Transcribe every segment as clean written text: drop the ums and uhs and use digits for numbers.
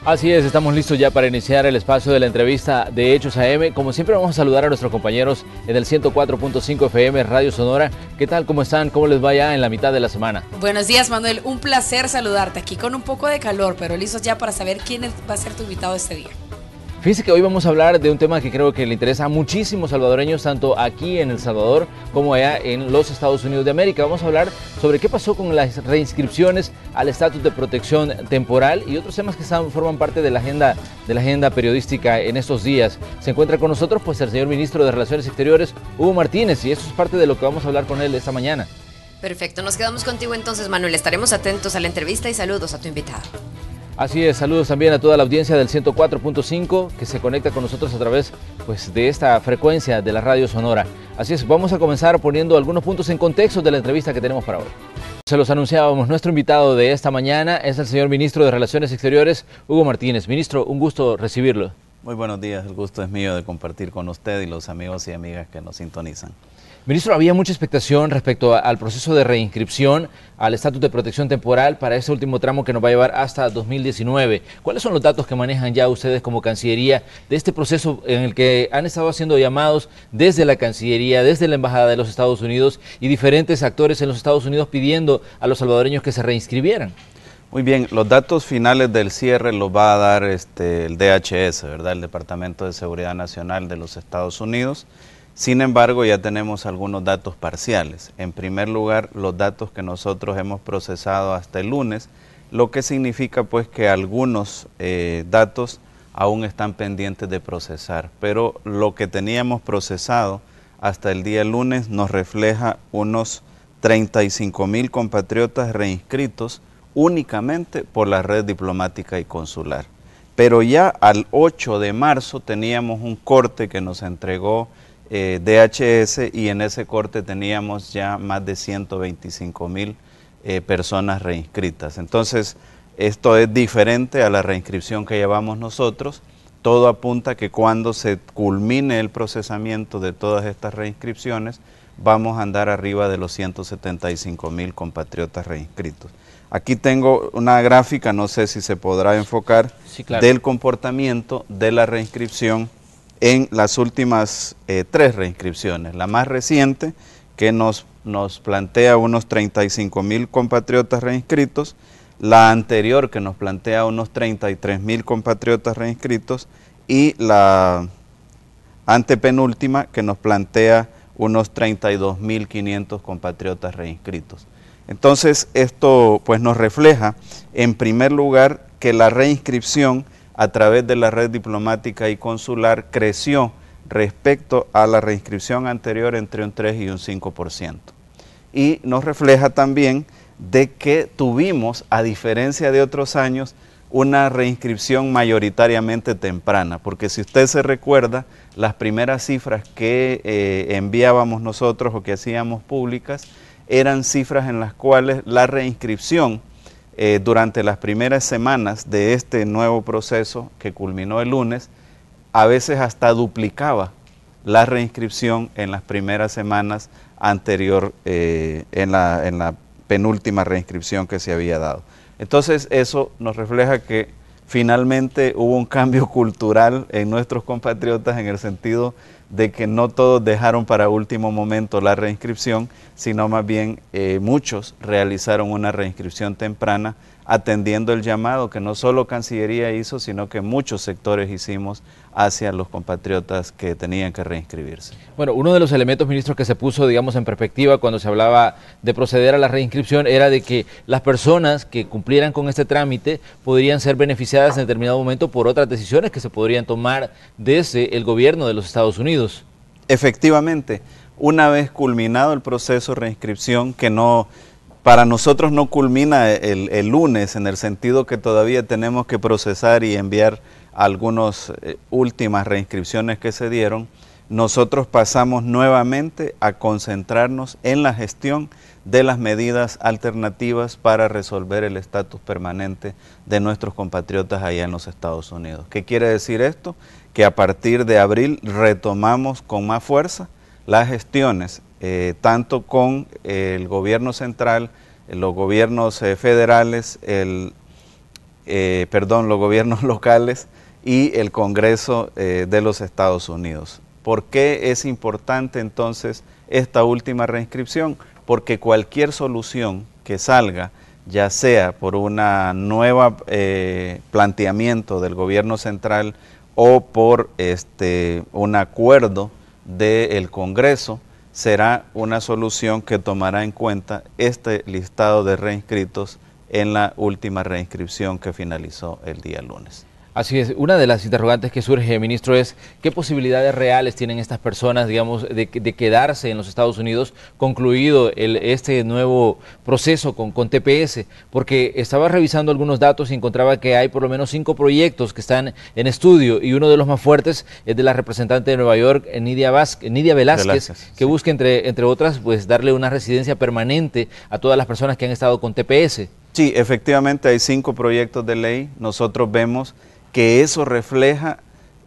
Así es, estamos listos ya para iniciar el espacio de la entrevista de Hechos AM. Como siempre vamos a saludar a nuestros compañeros en el 104.5 FM Radio Sonora. ¿Qué tal? ¿Cómo están? ¿Cómo les va ya en la mitad de la semana? Buenos días, Manuel. Un placer saludarte aquí con un poco de calor, pero listos ya para saber quién va a ser tu invitado este día. Fíjense que hoy vamos a hablar de un tema que creo que le interesa a muchísimos salvadoreños, tanto aquí en El Salvador como allá en los Estados Unidos de América. Vamos a hablar sobre qué pasó con las reinscripciones al estatus de protección temporal y otros temas que forman parte de la agenda periodística en estos días. Se encuentra con nosotros pues el señor ministro de Relaciones Exteriores, Hugo Martínez, y eso es parte de lo que vamos a hablar con él esta mañana. Perfecto, nos quedamos contigo entonces, Manuel. Estaremos atentos a la entrevista y saludos a tu invitado. Así es, saludos también a toda la audiencia del 104.5 que se conecta con nosotros a través de esta frecuencia de la Radio Sonora. Así es, vamos a comenzar poniendo algunos puntos en contexto de la entrevista que tenemos para hoy. Se los anunciábamos, nuestro invitado de esta mañana es el señor ministro de Relaciones Exteriores, Hugo Martínez. Ministro, un gusto recibirlo. Muy buenos días, el gusto es mío de compartir con usted y los amigos y amigas que nos sintonizan. Ministro, había mucha expectación respecto al proceso de reinscripción al estatus de protección temporal para ese último tramo que nos va a llevar hasta 2019. ¿Cuáles son los datos que manejan ya ustedes como Cancillería de este proceso en el que han estado haciendo llamados desde la Cancillería, desde la Embajada de los Estados Unidos y diferentes actores en los Estados Unidos pidiendo a los salvadoreños que se reinscribieran? Muy bien, los datos finales del cierre los va a dar el DHS, ¿verdad? El Departamento de Seguridad Nacional de los Estados Unidos. Sin embargo, ya tenemos algunos datos parciales. En primer lugar, los datos que nosotros hemos procesado hasta el lunes, lo que significa pues que algunos datos aún están pendientes de procesar, pero lo que teníamos procesado hasta el día lunes nos refleja unos 35,000 compatriotas reinscritos únicamente por la red diplomática y consular. Pero ya al 8 de marzo teníamos un corte que nos entregó DHS y en ese corte teníamos ya más de 125,000 personas reinscritas. Entonces, esto es diferente a la reinscripción que llevamos nosotros. Todo apunta a que cuando se culmine el procesamiento de todas estas reinscripciones, vamos a andar arriba de los 175,000 compatriotas reinscritos. Aquí tengo una gráfica, no sé si se podrá enfocar, sí, claro, del comportamiento de la reinscripción en las últimas 3 reinscripciones. La más reciente, que nos plantea unos 35,000 compatriotas reinscritos, la anterior, que nos plantea unos 33,000 compatriotas reinscritos, y la antepenúltima, que nos plantea unos 32,500 compatriotas reinscritos. Entonces, esto pues nos refleja, en primer lugar, que la reinscripción a través de la red diplomática y consular creció respecto a la reinscripción anterior entre un 3 y un 5%. Y nos refleja también de que tuvimos, a diferencia de otros años, una reinscripción mayoritariamente temprana, porque si usted se recuerda, las primeras cifras que enviábamos nosotros o que hacíamos públicas eran cifras en las cuales la reinscripción durante las primeras semanas de este nuevo proceso que culminó el lunes, a veces hasta duplicaba la reinscripción en las primeras semanas anterior, en la penúltima reinscripción que se había dado. Entonces eso nos refleja que finalmente hubo un cambio cultural en nuestros compatriotas en el sentido de que no todos dejaron para último momento la reinscripción, sino más bien muchos realizaron una reinscripción temprana atendiendo el llamado que no solo Cancillería hizo, sino que muchos sectores hicimos hacia los compatriotas que tenían que reinscribirse. Bueno, uno de los elementos, ministro, que se puso, digamos, en perspectiva cuando se hablaba de proceder a la reinscripción era de que las personas que cumplieran con este trámite podrían ser beneficiadas en determinado momento por otras decisiones que se podrían tomar desde el gobierno de los Estados Unidos. Efectivamente, una vez culminado el proceso de reinscripción, que no, para nosotros no culmina el lunes, en el sentido que todavía tenemos que procesar y enviar algunas últimas reinscripciones que se dieron, nosotros pasamos nuevamente a concentrarnos en la gestión de las medidas alternativas para resolver el estatus permanente de nuestros compatriotas allá en los Estados Unidos. ¿Qué quiere decir esto? Que a partir de abril retomamos con más fuerza las gestiones, tanto con el gobierno central, los gobiernos federales, los gobiernos locales y el Congreso de los Estados Unidos. ¿Por qué es importante entonces esta última reinscripción? Porque cualquier solución que salga, ya sea por una nueva planteamiento del gobierno central o por un acuerdo del Congreso, será una solución que tomará en cuenta este listado de reinscritos en la última reinscripción que finalizó el día lunes. Así es, una de las interrogantes que surge, ministro, es qué posibilidades reales tienen estas personas, digamos, de quedarse en los Estados Unidos concluido este nuevo proceso con TPS, porque estaba revisando algunos datos y encontraba que hay por lo menos 5 proyectos que están en estudio, y uno de los más fuertes es de la representante de Nueva York, Nidia Velázquez, que busca, entre otras, pues darle una residencia permanente a todas las personas que han estado con TPS. Sí, efectivamente hay 5 proyectos de ley. Nosotros vemos que eso refleja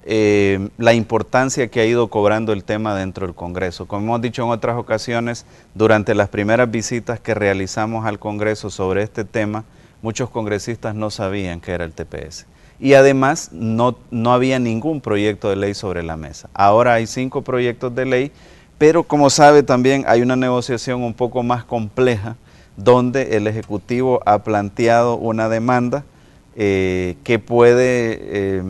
la importancia que ha ido cobrando el tema dentro del Congreso. Como hemos dicho en otras ocasiones, durante las primeras visitas que realizamos al Congreso sobre este tema, muchos congresistas no sabían qué era el TPS. Y además no había ningún proyecto de ley sobre la mesa. Ahora hay 5 proyectos de ley, pero como sabe también hay una negociación un poco más compleja, donde el Ejecutivo ha planteado una demanda que puede,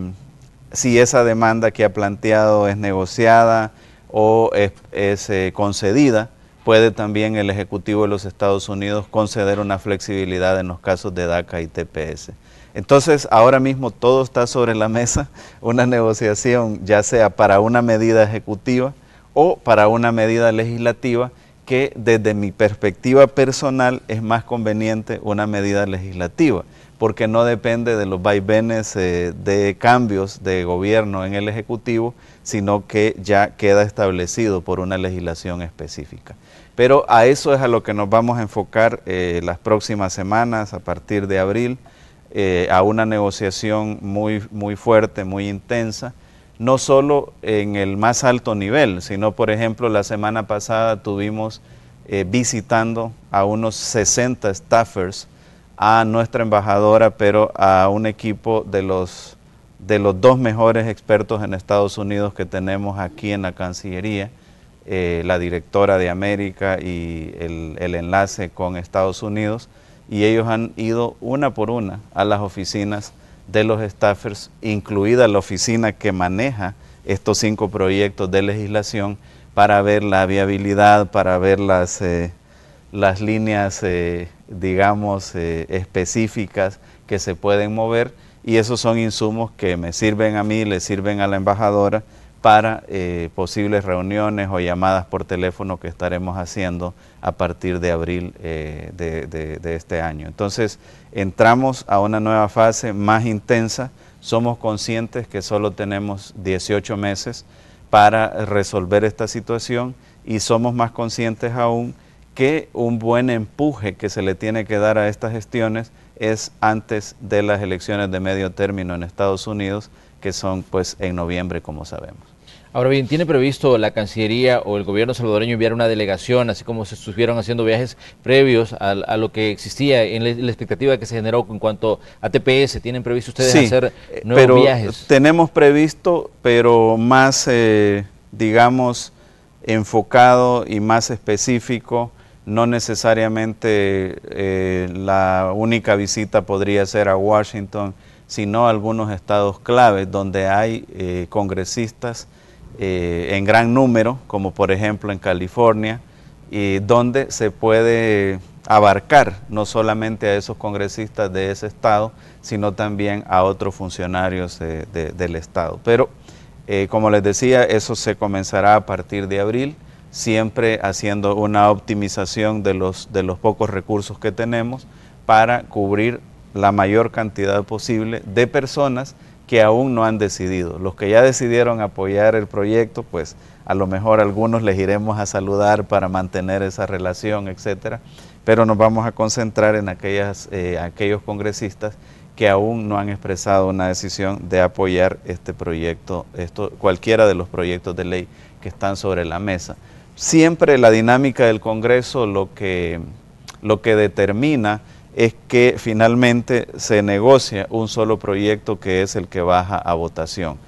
si esa demanda que ha planteado es negociada o es concedida, puede también el Ejecutivo de los Estados Unidos conceder una flexibilidad en los casos de DACA y TPS. Entonces, ahora mismo todo está sobre la mesa, una negociación ya sea para una medida ejecutiva o para una medida legislativa, que desde mi perspectiva personal es más conveniente una medida legislativa, porque no depende de los vaivenes de cambios de gobierno en el Ejecutivo, sino que ya queda establecido por una legislación específica. Pero a eso es a lo que nos vamos a enfocar las próximas semanas, a partir de abril, a una negociación muy fuerte, muy intensa, no solo en el más alto nivel, sino, por ejemplo, la semana pasada tuvimos visitando a unos 60 staffers, a nuestra embajadora, pero a un equipo de los 2 mejores expertos en Estados Unidos que tenemos aquí en la Cancillería, la directora de América y el enlace con Estados Unidos, y ellos han ido una por una a las oficinas de los staffers, incluida la oficina que maneja estos 5 proyectos de legislación, para ver la viabilidad, para ver las líneas, digamos, específicas que se pueden mover, y esos son insumos que me sirven a mí, le sirven a la embajadora para posibles reuniones o llamadas por teléfono que estaremos haciendo a partir de abril de este año. Entonces, entramos a una nueva fase más intensa. Somos conscientes que solo tenemos 18 meses para resolver esta situación, y somos más conscientes aún que un buen empuje que se le tiene que dar a estas gestiones es antes de las elecciones de medio término en Estados Unidos, que son pues en noviembre, como sabemos. Ahora bien, ¿tiene previsto la Cancillería o el gobierno salvadoreño enviar una delegación, así como se estuvieron haciendo viajes previos a lo que existía en la expectativa que se generó en cuanto a TPS? ¿Tienen previsto ustedes hacer nuevos viajes? Tenemos previsto, pero más, digamos, enfocado y más específico. No necesariamente la única visita podría ser a Washington, sino a algunos estados claves donde hay congresistas en gran número, como por ejemplo en California, y donde se puede abarcar no solamente a esos congresistas de ese estado, sino también a otros funcionarios del estado. Pero como les decía, eso se comenzará a partir de abril, siempre haciendo una optimización de los pocos recursos que tenemos para cubrir la mayor cantidad posible de personas que aún no han decidido. Los que ya decidieron apoyar el proyecto, pues a lo mejor algunos les iremos a saludar para mantener esa relación, etcétera, pero nos vamos a concentrar en aquellos congresistas que aún no han expresado una decisión de apoyar este proyecto, cualquiera de los proyectos de ley que están sobre la mesa. Siempre la dinámica del Congreso lo que determina es que finalmente se negocia un solo proyecto que es el que baja a votación.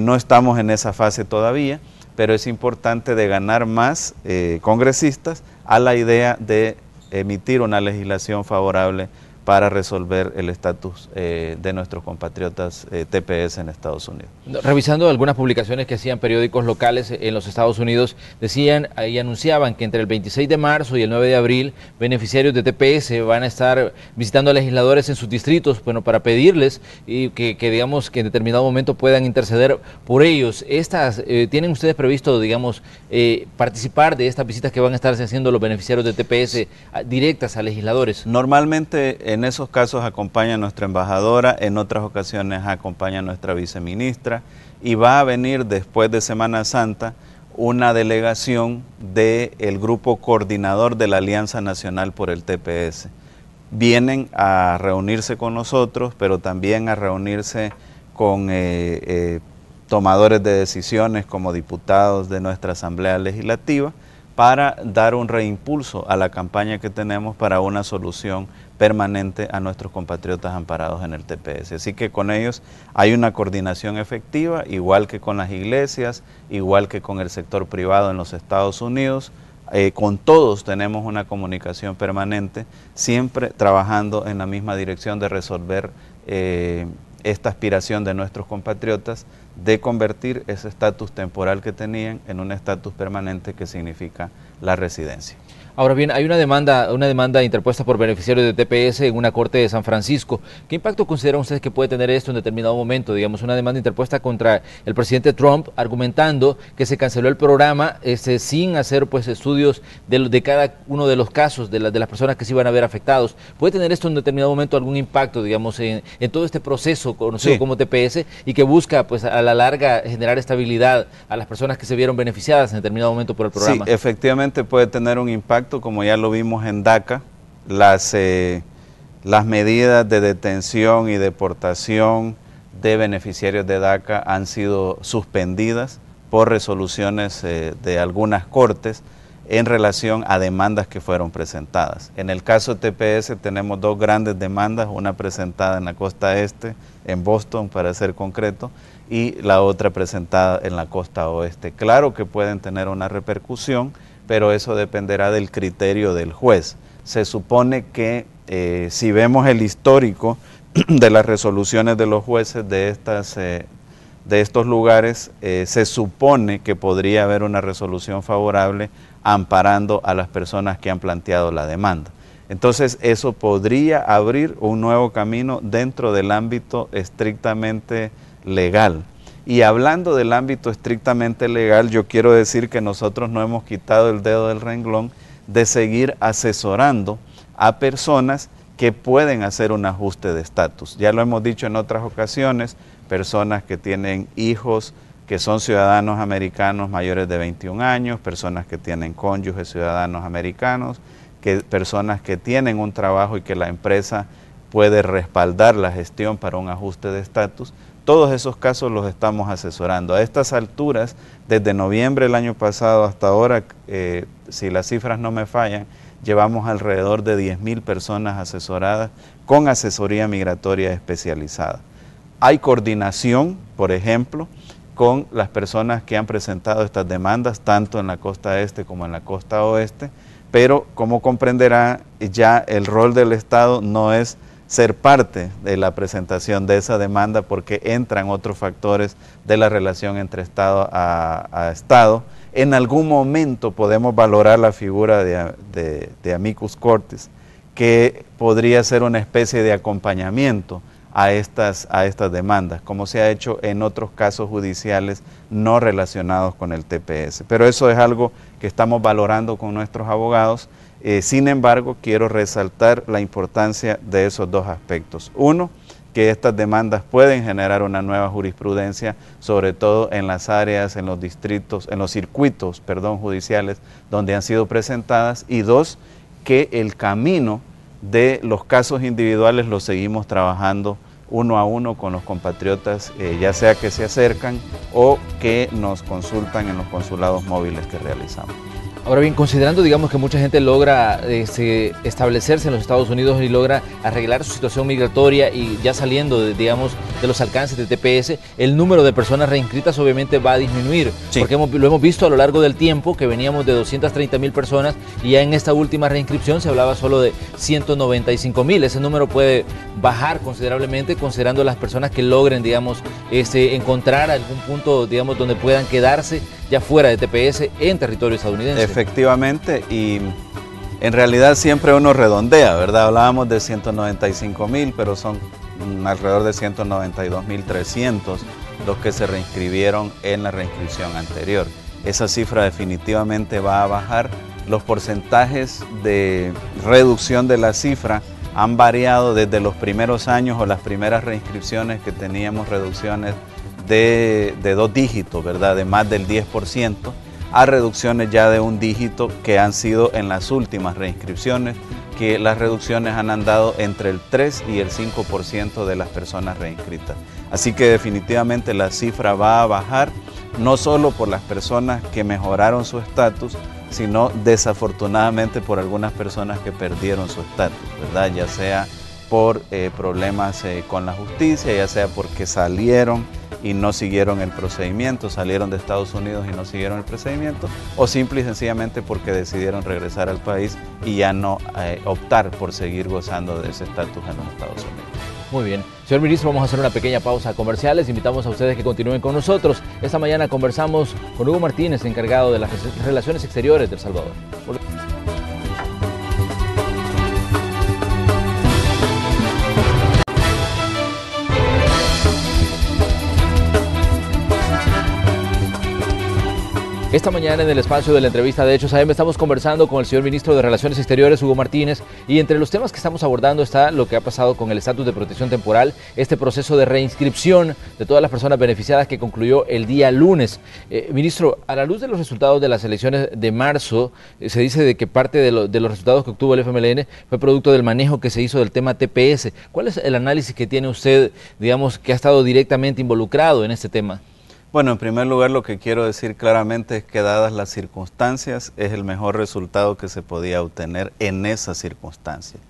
No estamos en esa fase todavía, pero es importante de ganar más congresistas a la idea de emitir una legislación favorable para resolver el estatus de nuestros compatriotas TPS en Estados Unidos. Revisando algunas publicaciones que hacían periódicos locales en los Estados Unidos, decían y anunciaban que entre el 26 de marzo y el 9 de abril, beneficiarios de TPS van a estar visitando a legisladores en sus distritos, bueno, para pedirles y que digamos, que en determinado momento puedan interceder por ellos. ¿Tienen ustedes previsto, digamos, participar de estas visitas que van a estarse haciendo los beneficiarios de TPS directas a legisladores? Normalmente en esos casos acompaña nuestra embajadora, en otras ocasiones acompaña nuestra viceministra, y va a venir después de Semana Santa una delegación del grupo coordinador de la Alianza Nacional por el TPS. Vienen a reunirse con nosotros, pero también a reunirse con tomadores de decisiones como diputados de nuestra Asamblea Legislativa, para dar un reimpulso a la campaña que tenemos para una solución permanente a nuestros compatriotas amparados en el TPS. Así que con ellos hay una coordinación efectiva, igual que con las iglesias, igual que con el sector privado en los Estados Unidos. Con todos tenemos una comunicación permanente, siempre trabajando en la misma dirección de resolver esta aspiración de nuestros compatriotas de convertir ese estatus temporal que tenían en un estatus permanente que significa la residencia. Ahora bien, hay una demanda interpuesta por beneficiarios de TPS en una corte de San Francisco. ¿Qué impacto consideran ustedes que puede tener esto en determinado momento? Digamos, una demanda interpuesta contra el presidente Trump, argumentando que se canceló el programa sin hacer pues estudios de cada uno de los casos de las personas que se iban a ver afectados. ¿Puede tener esto en determinado momento algún impacto, digamos, en todo este proceso conocido como TPS y que busca pues a la larga generar estabilidad a las personas que se vieron beneficiadas en determinado momento por el programa? Sí, efectivamente puede tener un impacto, como ya lo vimos en DACA. Las medidas de detención y deportación de beneficiarios de DACA han sido suspendidas por resoluciones de algunas cortes en relación a demandas que fueron presentadas. En el caso de TPS tenemos dos grandes demandas, una presentada en la costa este, en Boston para ser concreto, y la otra presentada en la costa oeste. Claro que pueden tener una repercusión, pero eso dependerá del criterio del juez. Se supone que si vemos el histórico de las resoluciones de los jueces de estos lugares, se supone que podría haber una resolución favorable amparando a las personas que han planteado la demanda. Entonces eso podría abrir un nuevo camino dentro del ámbito estrictamente legal. Y hablando del ámbito estrictamente legal, yo quiero decir que nosotros no hemos quitado el dedo del renglón de seguir asesorando a personas que pueden hacer un ajuste de estatus. Ya lo hemos dicho en otras ocasiones, personas que tienen hijos que son ciudadanos americanos mayores de 21 años, personas que tienen cónyuges ciudadanos americanos, personas que tienen un trabajo y que la empresa puede respaldar la gestión para un ajuste de estatus. Todos esos casos los estamos asesorando. A estas alturas, desde noviembre del año pasado hasta ahora, si las cifras no me fallan, llevamos alrededor de 10.000 personas asesoradas con asesoría migratoria especializada. Hay coordinación, por ejemplo, con las personas que han presentado estas demandas, tanto en la costa este como en la costa oeste, pero como comprenderá, ya el rol del Estado no es ser parte de la presentación de esa demanda, porque entran otros factores de la relación entre Estado a Estado. En algún momento podemos valorar la figura de amicus curiae, que podría ser una especie de acompañamiento a estas demandas, como se ha hecho en otros casos judiciales no relacionados con el TPS. Pero eso es algo que estamos valorando con nuestros abogados. Sin embargo, quiero resaltar la importancia de esos dos aspectos. Uno, que estas demandas pueden generar una nueva jurisprudencia, sobre todo en las áreas, en los distritos, en los circuitos, judiciales donde han sido presentadas. Y dos, que el camino de los casos individuales los seguimos trabajando uno a uno con los compatriotas, ya sea que se acercan o que nos consultan en los consulados móviles que realizamos. Ahora bien, considerando, digamos, que mucha gente logra establecerse en los Estados Unidos y logra arreglar su situación migratoria y ya saliendo, digamos, de los alcances de TPS, el número de personas reinscritas obviamente va a disminuir, sí, porque lo hemos visto a lo largo del tiempo, que veníamos de 230.000 personas y ya en esta última reinscripción se hablaba solo de 195.000. Ese número puede bajar considerablemente, considerando las personas que logren, digamos, encontrar algún punto, digamos, donde puedan quedarse ya fuera de TPS en territorio estadounidense. Efectivamente, y en realidad siempre uno redondea, ¿verdad? Hablábamos de 195.000, pero son alrededor de 192.300 los que se reinscribieron en la reinscripción anterior. Esa cifra definitivamente va a bajar. Los porcentajes de reducción de la cifra han variado desde los primeros años o las primeras reinscripciones que teníamos reducciones de 2 dígitos, ¿verdad? De más del 10%, a reducciones ya de 1 dígito que han sido en las últimas reinscripciones, que las reducciones han andado entre el 3 y el 5% de las personas reinscritas. Así que definitivamente la cifra va a bajar, no solo por las personas que mejoraron su estatus, sino desafortunadamente por algunas personas que perdieron su estatus, ¿verdad? Ya sea por problemas con la justicia, ya sea porque salieron y no siguieron el procedimiento, salieron de Estados Unidos y no siguieron el procedimiento, o simple y sencillamente porque decidieron regresar al país y ya no optar por seguir gozando de ese estatus en los Estados Unidos. Muy bien. Señor Ministro, vamos a hacer una pequeña pausa comerciales. Invitamos a ustedes que continúen con nosotros. Esta mañana conversamos con Hugo Martínez, encargado de las Relaciones Exteriores de El Salvador. Esta mañana en el espacio de la entrevista de Hechos AM estamos conversando con el señor Ministro de Relaciones Exteriores, Hugo Martínez, y entre los temas que estamos abordando está lo que ha pasado con el estatus de protección temporal, este proceso de reinscripción de todas las personas beneficiadas que concluyó el día lunes. Ministro, a la luz de los resultados de las elecciones de marzo, se dice de que parte de los resultados que obtuvo el FMLN fue producto del manejo que se hizo del tema TPS. ¿Cuál es el análisis que tiene usted, digamos, que ha estado directamente involucrado en este tema? Bueno, en primer lugar lo que quiero decir claramente es que dadas las circunstancias es el mejor resultado que se podía obtener en esas circunstancias.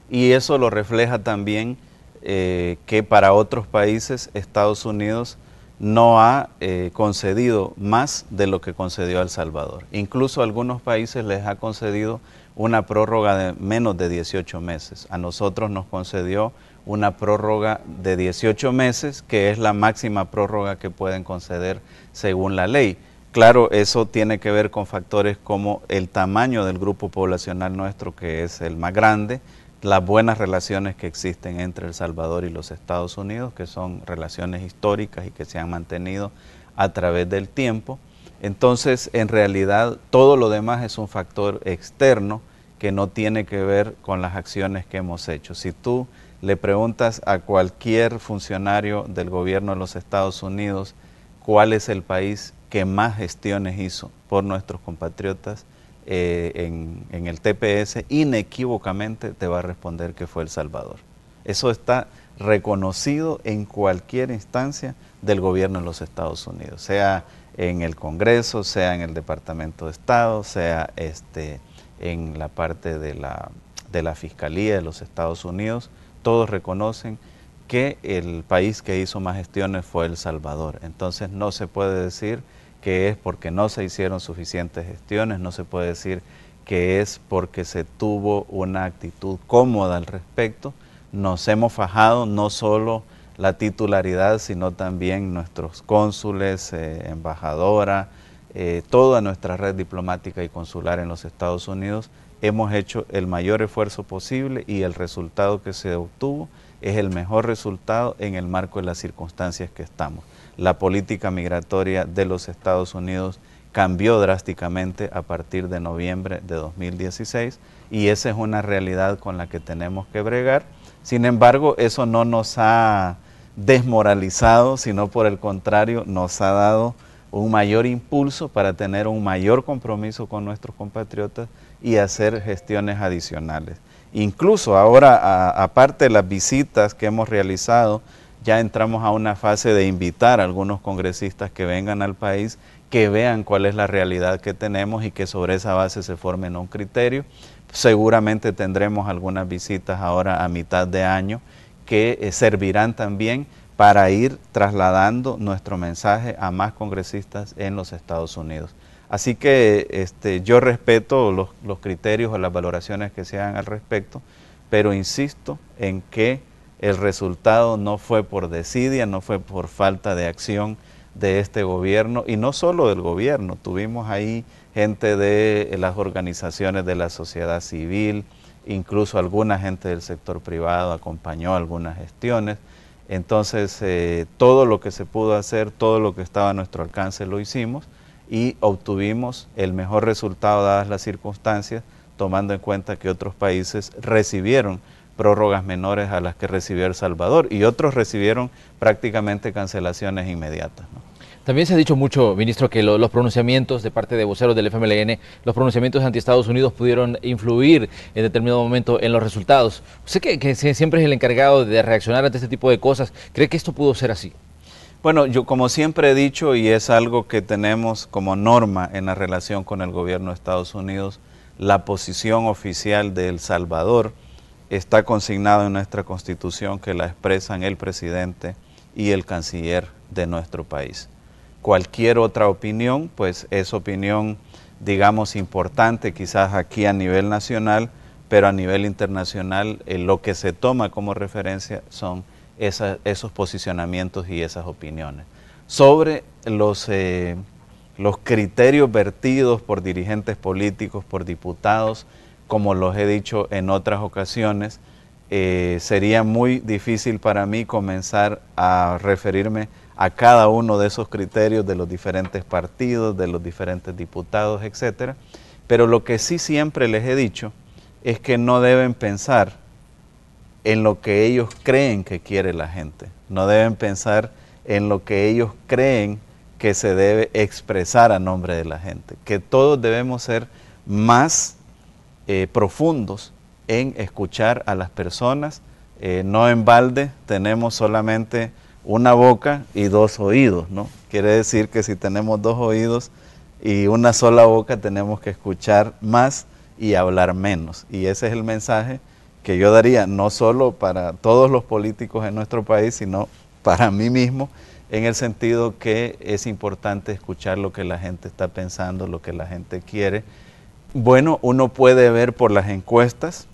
Y eso lo refleja también que para otros países Estados Unidos no ha concedido más de lo que concedió a El Salvador. Incluso a algunos países les ha concedido una prórroga de menos de 18 meses. A nosotros nos concedió una prórroga de 18 meses, que es la máxima prórroga que pueden conceder según la ley. Claro, eso tiene que ver con factores como el tamaño del grupo poblacional nuestro, que es el más grande, las buenas relaciones que existen entre El Salvador y los Estados Unidos, que son relaciones históricas y que se han mantenido a través del tiempo. Entonces, en realidad, todo lo demás es un factor externo que no tiene que ver con las acciones que hemos hecho. Si tú le preguntas a cualquier funcionario del gobierno de los Estados Unidos cuál es el país que más gestiones hizo por nuestros compatriotas en el TPS, inequívocamente te va a responder que fue El Salvador. Eso está reconocido en cualquier instancia del gobierno de los Estados Unidos, sea en el Congreso, sea en el Departamento de Estado, sea en la parte de la Fiscalía de los Estados Unidos. Todos reconocen que el país que hizo más gestiones fue El Salvador. Entonces no se puede decir que es porque no se hicieron suficientes gestiones, no se puede decir que es porque se tuvo una actitud cómoda al respecto. Nos hemos fajado no solo la titularidad, sino también nuestros cónsules, embajadora, toda nuestra red diplomática y consular en los Estados Unidos. Hemos hecho el mayor esfuerzo posible y el resultado que se obtuvo es el mejor resultado en el marco de las circunstancias que estamos. La política migratoria de los Estados Unidos cambió drásticamente a partir de noviembre de 2016 y esa es una realidad con la que tenemos que bregar. Sin embargo, eso no nos ha desmoralizado, sino por el contrario, nos ha dado un mayor impulso para tener un mayor compromiso con nuestros compatriotas y hacer gestiones adicionales. Incluso ahora, aparte de las visitas que hemos realizado, ya entramos a una fase de invitar a algunos congresistas que vengan al país, que vean cuál es la realidad que tenemos y que sobre esa base se formen un criterio. Seguramente tendremos algunas visitas ahora a mitad de año que servirán también para ir trasladando nuestro mensaje a más congresistas en los Estados Unidos. Así que yo respeto los criterios o las valoraciones que se hagan al respecto, pero insisto en que el resultado no fue por desidia, no fue por falta de acción de este gobierno, y no solo del gobierno, tuvimos ahí gente de las organizaciones de la sociedad civil, incluso alguna gente del sector privado acompañó algunas gestiones. Entonces todo lo que se pudo hacer, todo lo que estaba a nuestro alcance lo hicimos y obtuvimos el mejor resultado dadas las circunstancias, tomando en cuenta que otros países recibieron prórrogas menores a las que recibió El Salvador y otros recibieron prácticamente cancelaciones inmediatas, ¿no? También se ha dicho mucho, ministro, que los pronunciamientos de parte de voceros del FMLN, los pronunciamientos anti Estados Unidos pudieron influir en determinado momento en los resultados. Usted que siempre es el encargado de reaccionar ante este tipo de cosas, ¿cree que esto pudo ser así? Bueno, yo como siempre he dicho, y es algo que tenemos como norma en la relación con el gobierno de Estados Unidos, la posición oficial de El Salvador está consignado en nuestra Constitución, que la expresan el presidente y el canciller de nuestro país. Cualquier otra opinión, pues es opinión, digamos, importante quizás aquí a nivel nacional, pero a nivel internacional lo que se toma como referencia son esos posicionamientos y esas opiniones. Sobre los criterios vertidos por dirigentes políticos, por diputados, como los he dicho en otras ocasiones, sería muy difícil para mí comenzar a referirme a cada uno de esos criterios de los diferentes partidos, de los diferentes diputados, etcétera. Pero lo que sí siempre les he dicho es que no deben pensar en lo que ellos creen que quiere la gente, no deben pensar en lo que ellos creen que se debe expresar a nombre de la gente, que todos debemos ser más profundos en escuchar a las personas. No en balde tenemos solamente una boca y dos oídos, ¿no? Quiere decir que si tenemos dos oídos y una sola boca, tenemos que escuchar más y hablar menos. Y ese es el mensaje que yo daría, no solo para todos los políticos en nuestro país, sino para mí mismo, en el sentido que es importante escuchar lo que la gente está pensando, lo que la gente quiere. Bueno, uno puede ver por las encuestas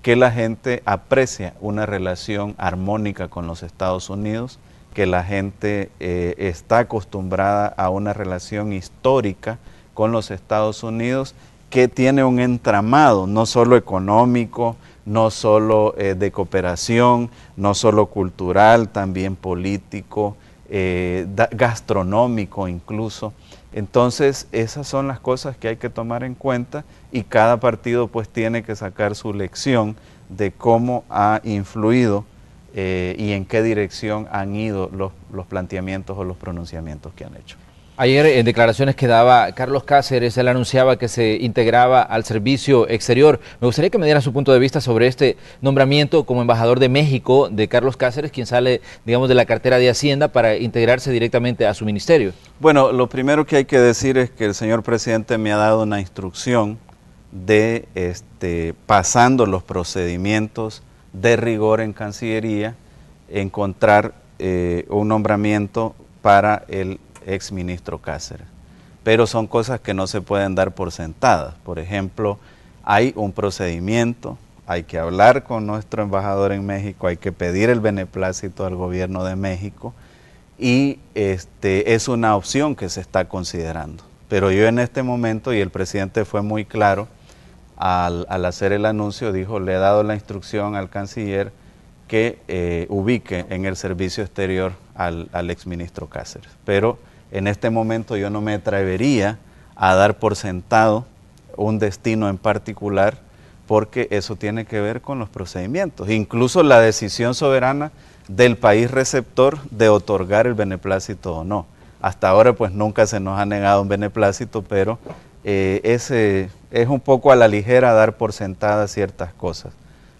que la gente aprecia una relación armónica con los Estados Unidos, que la gente está acostumbrada a una relación histórica con los Estados Unidos, que tiene un entramado no solo económico, no solo de cooperación, no solo cultural, también político, gastronómico incluso. Entonces esas son las cosas que hay que tomar en cuenta y cada partido pues tiene que sacar su lección de cómo ha influido y en qué dirección han ido los planteamientos o los pronunciamientos que han hecho. Ayer en declaraciones que daba Carlos Cáceres, él anunciaba que se integraba al servicio exterior. Me gustaría que me diera su punto de vista sobre este nombramiento como embajador de México de Carlos Cáceres, quien sale, digamos, de la cartera de Hacienda para integrarse directamente a su ministerio. Bueno, lo primero que hay que decir es que el señor presidente me ha dado una instrucción de, pasando los procedimientos de rigor en Cancillería, encontrar un nombramiento para el exministro Cáceres. Pero son cosas que no se pueden dar por sentadas. Por ejemplo, hay un procedimiento, hay que hablar con nuestro embajador en México, hay que pedir el beneplácito al gobierno de México y es una opción que se está considerando. Pero yo en este momento, y el presidente fue muy claro al hacer el anuncio, dijo, le he dado la instrucción al canciller que ubique en el servicio exterior al exministro Cáceres. Pero en este momento yo no me atrevería a dar por sentado un destino en particular, porque eso tiene que ver con los procedimientos, incluso la decisión soberana del país receptor de otorgar el beneplácito o no. Hasta ahora pues nunca se nos ha negado un beneplácito, pero es un poco a la ligera dar por sentadas ciertas cosas.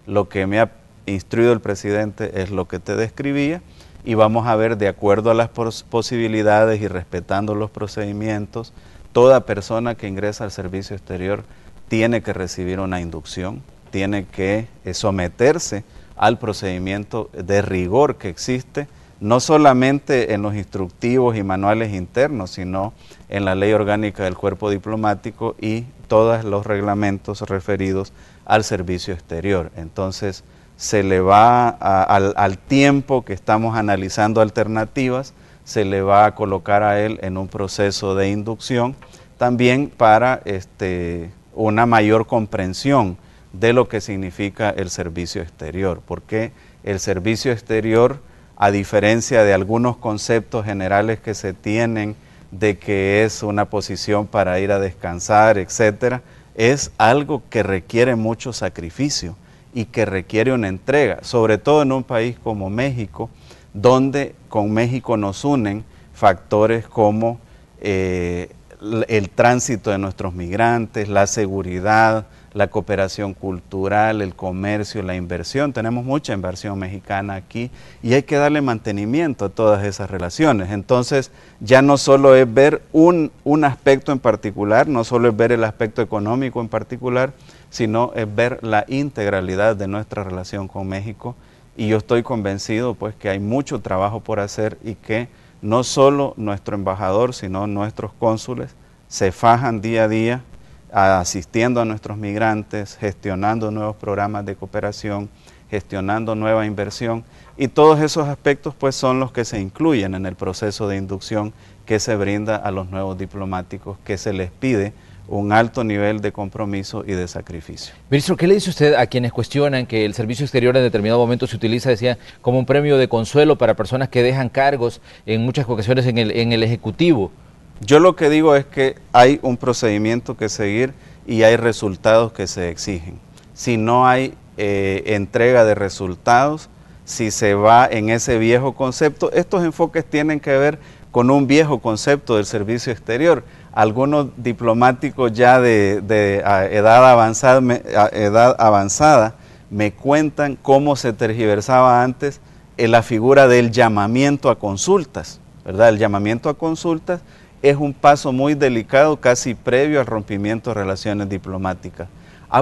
Lo que me ha instruido el presidente es lo que te describía, y vamos a ver, de acuerdo a las posibilidades y respetando los procedimientos, toda persona que ingresa al servicio exterior tiene que recibir una inducción, tiene que someterse al procedimiento de rigor que existe, no solamente en los instructivos y manuales internos, sino en la ley orgánica del cuerpo diplomático y todos los reglamentos referidos al servicio exterior. Entonces, se le va al tiempo que estamos analizando alternativas, se le va a colocar a él en un proceso de inducción, también para una mayor comprensión de lo que significa el servicio exterior, porque el servicio exterior, a diferencia de algunos conceptos generales que se tienen de que es una posición para ir a descansar, etcétera, es algo que requiere mucho sacrificio y que requiere una entrega, sobre todo en un país como México, donde con México nos unen factores como el tránsito de nuestros migrantes, la seguridad, la cooperación cultural, el comercio, la inversión. Tenemos mucha inversión mexicana aquí y hay que darle mantenimiento a todas esas relaciones. Entonces, ya no solo es ver un aspecto en particular, no solo es ver el aspecto económico en particular, sino es ver la integralidad de nuestra relación con México. Y yo estoy convencido pues que hay mucho trabajo por hacer y que no solo nuestro embajador, sino nuestros cónsules se fajan día a día asistiendo a nuestros migrantes, gestionando nuevos programas de cooperación, gestionando nueva inversión, y todos esos aspectos pues son los que se incluyen en el proceso de inducción que se brinda a los nuevos diplomáticos, que se les pide un alto nivel de compromiso y de sacrificio. Ministro, ¿qué le dice usted a quienes cuestionan que el servicio exterior en determinado momento se utiliza, decía, como un premio de consuelo para personas que dejan cargos en muchas ocasiones en el Ejecutivo? Yo lo que digo es que hay un procedimiento que seguir y hay resultados que se exigen. Si no hay entrega de resultados, si se va en ese viejo concepto, estos enfoques tienen que ver con un viejo concepto del servicio exterior. Algunos diplomáticos ya de edad avanzada me cuentan cómo se tergiversaba antes en la figura del llamamiento a consultas, ¿verdad? El llamamiento a consultas es un paso muy delicado, casi previo al rompimiento de relaciones diplomáticas.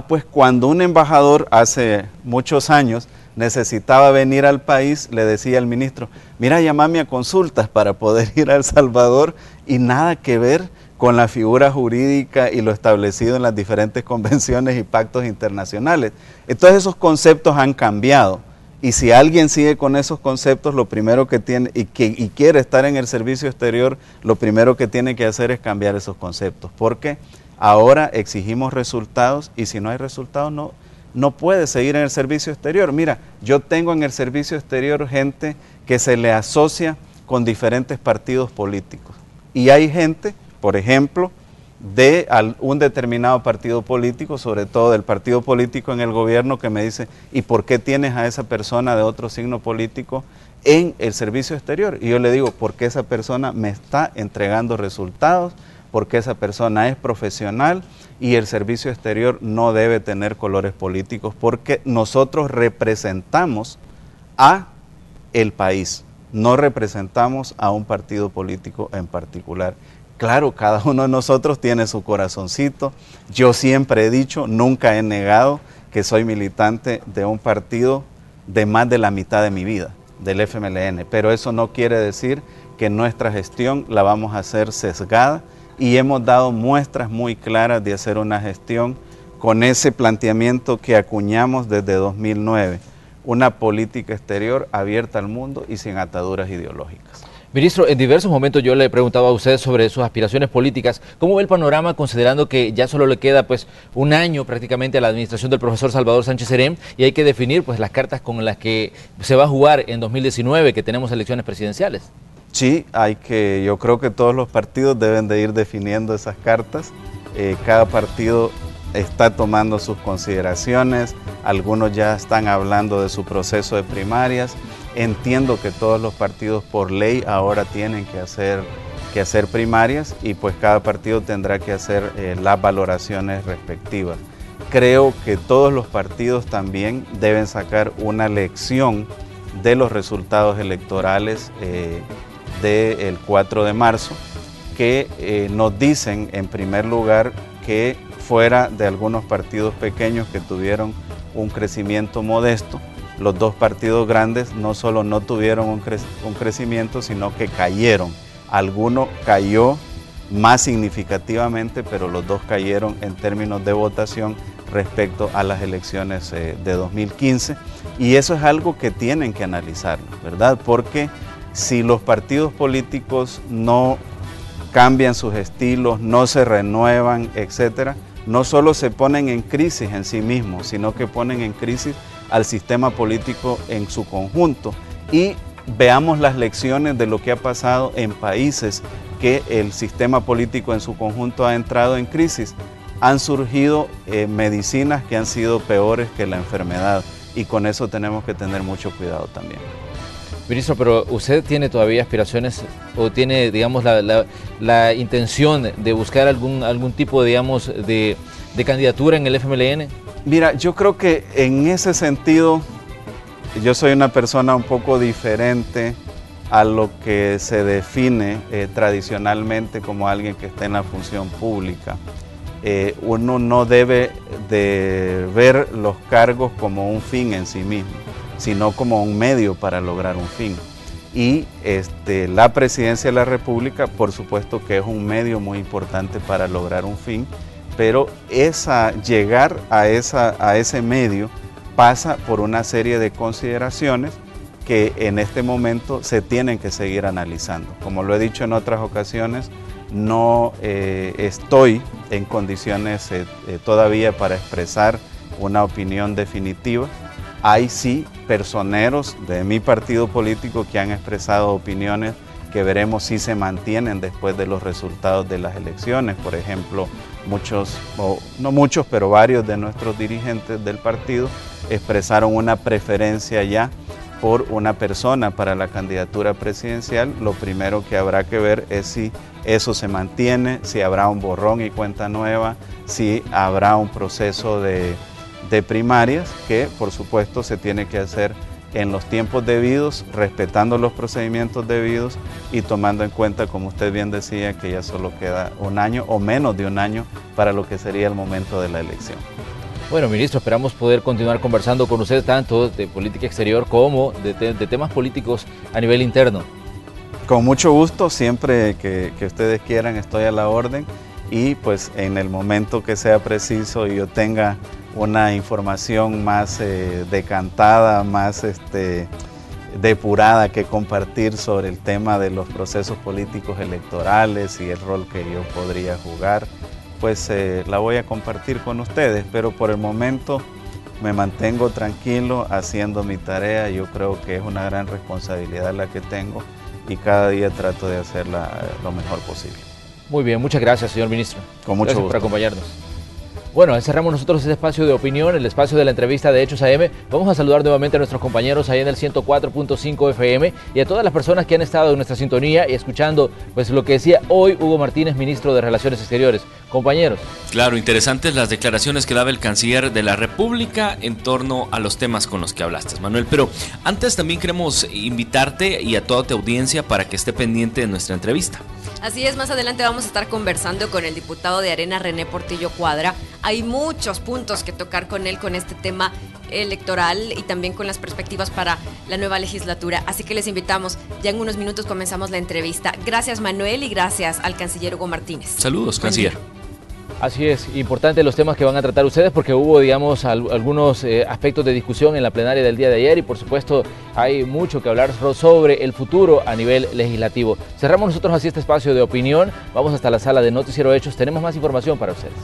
Pues cuando un embajador hace muchos años necesitaba venir al país, le decía al ministro, mira, llámame a consultas para poder ir a El Salvador, y nada que ver con la figura jurídica y lo establecido en las diferentes convenciones y pactos internacionales. Entonces esos conceptos han cambiado. Y si alguien sigue con esos conceptos, lo primero que tiene, y quiere estar en el servicio exterior, lo primero que tiene que hacer es cambiar esos conceptos, porque ahora exigimos resultados y si no hay resultados no puede seguir en el servicio exterior. Mira, yo tengo en el servicio exterior gente que se le asocia con diferentes partidos políticos y hay gente, por ejemplo, de un determinado partido político, sobre todo del partido político en el gobierno, que me dice, ¿y por qué tienes a esa persona de otro signo político en el servicio exterior? Y yo le digo, porque esa persona me está entregando resultados, porque esa persona es profesional y el servicio exterior no debe tener colores políticos, porque nosotros representamos a el país, no representamos a un partido político en particular. Claro, cada uno de nosotros tiene su corazoncito. Yo siempre he dicho, nunca he negado que soy militante de un partido de más de la mitad de mi vida, del FMLN, pero eso no quiere decir que nuestra gestión la vamos a hacer sesgada, y hemos dado muestras muy claras de hacer una gestión con ese planteamiento que acuñamos desde 2009, una política exterior abierta al mundo y sin ataduras ideológicas. Ministro, en diversos momentos yo le he preguntado a usted sobre sus aspiraciones políticas. ¿Cómo ve el panorama considerando que ya solo le queda pues un año prácticamente a la administración del profesor Salvador Sánchez Serén y hay que definir pues las cartas con las que se va a jugar en 2019, que tenemos elecciones presidenciales? Sí, yo creo que todos los partidos deben de ir definiendo esas cartas. Cada partido está tomando sus consideraciones, algunos ya están hablando de su proceso de primarias. Entiendo que todos los partidos por ley ahora tienen que hacer primarias y pues cada partido tendrá que hacer las valoraciones respectivas. creo que todos los partidos también deben sacar una lección de los resultados electorales del 4 de marzo, que nos dicen en primer lugar que fuera de algunos partidos pequeños que tuvieron un crecimiento modesto, los dos partidos grandes no solo no tuvieron un crecimiento, sino que cayeron. Alguno cayó más significativamente, pero los dos cayeron en términos de votación respecto a las elecciones de 2015. Y eso es algo que tienen que analizar, ¿verdad? Porque si los partidos políticos no cambian sus estilos, no se renuevan, etcétera, no solo se ponen en crisis en sí mismos, sino que ponen en crisis al sistema político en su conjunto. Y veamos las lecciones de lo que ha pasado en países que el sistema político en su conjunto ha entrado en crisis. Han surgido medicinas que han sido peores que la enfermedad, y con eso tenemos que tener mucho cuidado también. Ministro, pero ¿usted tiene todavía aspiraciones o tiene, digamos, la intención de buscar algún tipo, digamos, de candidatura en el FMLN? Mira, yo creo que en ese sentido yo soy una persona un poco diferente a lo que se define tradicionalmente como alguien que está en la función pública. Uno no debe de ver los cargos como un fin en sí mismo, sino como un medio para lograr un fin. Y la presidencia de la República, por supuesto que es un medio muy importante para lograr un fin, pero llegar a ese medio pasa por una serie de consideraciones que en este momento se tienen que seguir analizando. Como lo he dicho en otras ocasiones, no estoy en condiciones todavía para expresar una opinión definitiva. Hay sí personeros de mi partido político que han expresado opiniones que veremos si se mantienen después de los resultados de las elecciones. Por ejemplo, no muchos, pero varios de nuestros dirigentes del partido expresaron una preferencia ya por una persona para la candidatura presidencial. Lo primero que habrá que ver es si eso se mantiene, si habrá un borrón y cuenta nueva, si habrá un proceso de primarias que por supuesto se tiene que hacer en los tiempos debidos, respetando los procedimientos debidos y tomando en cuenta, como usted bien decía, que ya solo queda un año o menos de un año para lo que sería el momento de la elección. Bueno, ministro, esperamos poder continuar conversando con usted tanto de política exterior como de temas políticos a nivel interno. Con mucho gusto, siempre que ustedes quieran estoy a la orden, y pues en el momento que sea preciso y yo tenga una información más decantada, más depurada que compartir sobre el tema de los procesos políticos electorales y el rol que yo podría jugar, pues la voy a compartir con ustedes, pero por el momento me mantengo tranquilo haciendo mi tarea. Yo creo que es una gran responsabilidad la que tengo y cada día trato de hacerla lo mejor posible. Muy bien, muchas gracias, señor ministro. Con mucho gusto. Gracias por acompañarnos. Bueno, cerramos nosotros este espacio de opinión, el espacio de la entrevista de Hechos AM. Vamos a saludar nuevamente a nuestros compañeros ahí en el 104.5 FM y a todas las personas que han estado en nuestra sintonía y escuchando pues lo que decía hoy Hugo Martínez, ministro de Relaciones Exteriores. Compañeros. Claro, interesantes las declaraciones que daba el canciller de la República en torno a los temas con los que hablaste, Manuel. Pero antes también queremos invitarte y a toda tu audiencia para que esté pendiente de nuestra entrevista. Así es, más adelante vamos a estar conversando con el diputado de Arena, René Portillo Cuadra. Hay muchos puntos que tocar con él con este tema electoral y también con las perspectivas para la nueva legislatura. Así que les invitamos, ya en unos minutos comenzamos la entrevista. Gracias, Manuel, y gracias al canciller Hugo Martínez. Saludos, canciller. Así es, importante los temas que van a tratar ustedes porque hubo, digamos, algunos aspectos de discusión en la plenaria del día de ayer y por supuesto hay mucho que hablar sobre el futuro a nivel legislativo. Cerramos nosotros así este espacio de opinión, vamos hasta la sala de Noticiero Hechos, tenemos más información para ustedes.